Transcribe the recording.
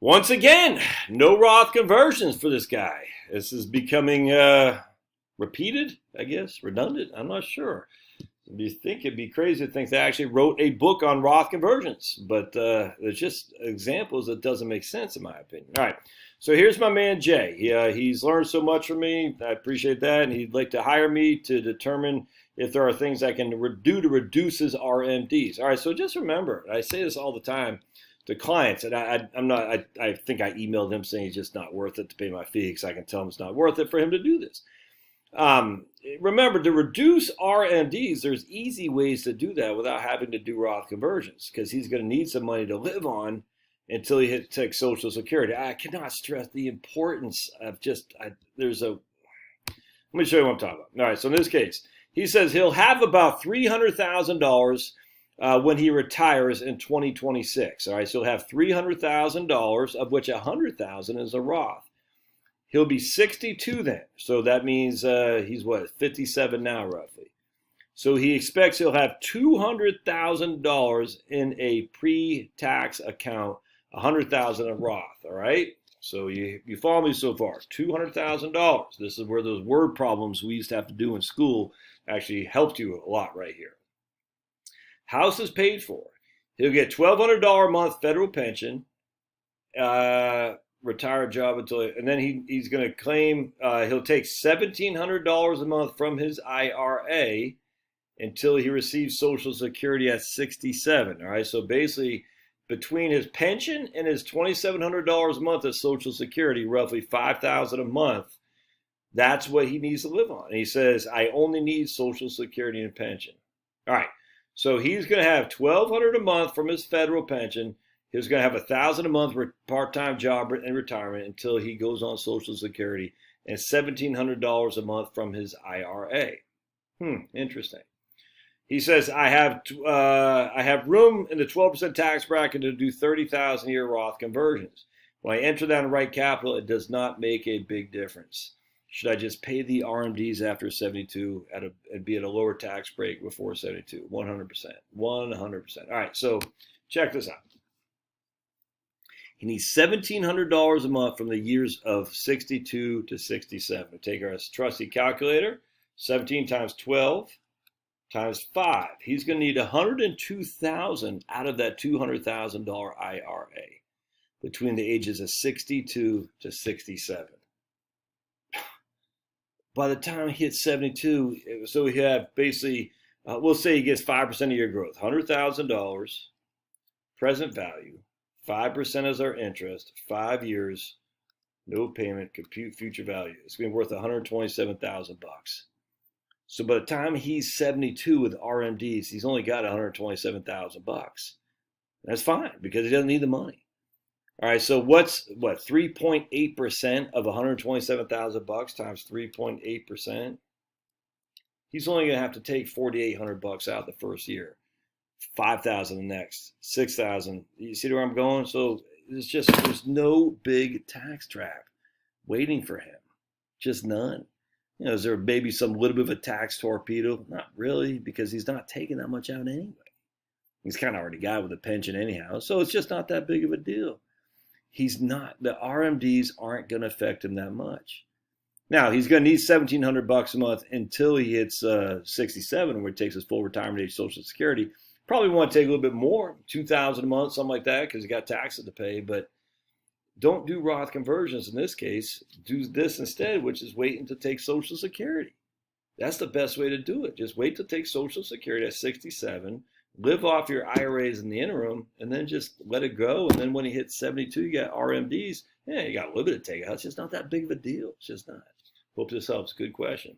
Once again, no Roth conversions for this guy. This is becoming repeated, I guess, redundant. I'm not sure. You think it'd be crazy to think they actually wrote a book on Roth conversions, but there's just examples that doesn't make sense in my opinion. All right, so here's my man Jay. He's learned so much from me. I appreciate that, and he'd like to hire me to determine if there are things I can do to reduce his RMDs. All right, so just remember, I say this all the time to clients, and I think I emailed him saying it's just not worth it to pay my fee because I can tell him it's not worth it for him to do this. Remember, to reduce RMDs, there's easy ways to do that without having to do Roth conversions because he's going to need some money to live on until he takes Social Security. I cannot stress the importance of let me show you what I'm talking about. All right, so in this case, he says he'll have about $300,000 when he retires in 2026. All right, so he'll have $300,000, of which $100,000 is a Roth. He'll be 62 then, so that means he's what, 57 now roughly. So he expects he'll have $200,000 in a pre-tax account, $100,000 in Roth. All right, so you follow me so far? $200,000. This is where those word problems we used to have to do in school actually helped you a lot right here. House is paid for. He'll get $1,200 a month federal pension. Retire job and then he's going to claim he'll take $1,700 a month from his IRA until he receives Social Security at 67. All right, so basically between his pension and his $2,700 a month of Social Security, roughly $5,000 a month, that's what he needs to live on. And he says, I only need Social Security and pension. All right, so he's going to have $1,200 a month from his federal pension. He's going to have $1,000 a month part-time job in retirement until he goes on Social Security, and $1,700 a month from his IRA. Interesting. He says, I have room in the 12% tax bracket to do 30,000 a year Roth conversions. When I enter that in right capital, it does not make a big difference. Should I just pay the RMDs after 72 and be at a lower tax break before 72? 100%. 100%. All right, so check this out. He needs $1,700 a month from the years of 62 to 67. We take our trusty calculator, 17 times 12 times 5. He's going to need $102,000 out of that $200,000 IRA between the ages of 62 to 67. By the time he hits 72, so we have basically, we'll say he gets 5% of your growth, $100,000 present value. 5% is our interest, 5 years, no payment, compute future value. It's going to be worth $127,000 bucks. So by the time he's 72 with RMDs, he's only got $127,000 bucks. That's fine because he doesn't need the money. All right, so what's 3.8% of $127,000 bucks times 3.8%? He's only going to have to take $4,800 bucks out the first year. 5,000 the next, 6,000. You see where I'm going? So there's no big tax trap waiting for him. Just none. Is there maybe some little bit of a tax torpedo? Not really, because he's not taking that much out anyway. He's kind of already got it with a pension anyhow, so it's just not that big of a deal. The RMDs aren't going to affect him that much. Now, he's going to need $1,700 bucks a month until he hits 67, where he takes his full retirement age Social Security. Probably want to take a little bit more, $2,000 a month, something like that, because you got taxes to pay. But don't do Roth conversions in this case. Do this instead, which is waiting to take Social Security. That's the best way to do it. Just wait to take Social Security at 67, live off your IRAs in the interim, and then just let it go. And then when he hits 72, you got RMDs. Yeah, you got a little bit to take out. It's just not that big of a deal. It's just not. Hope this helps. Good question.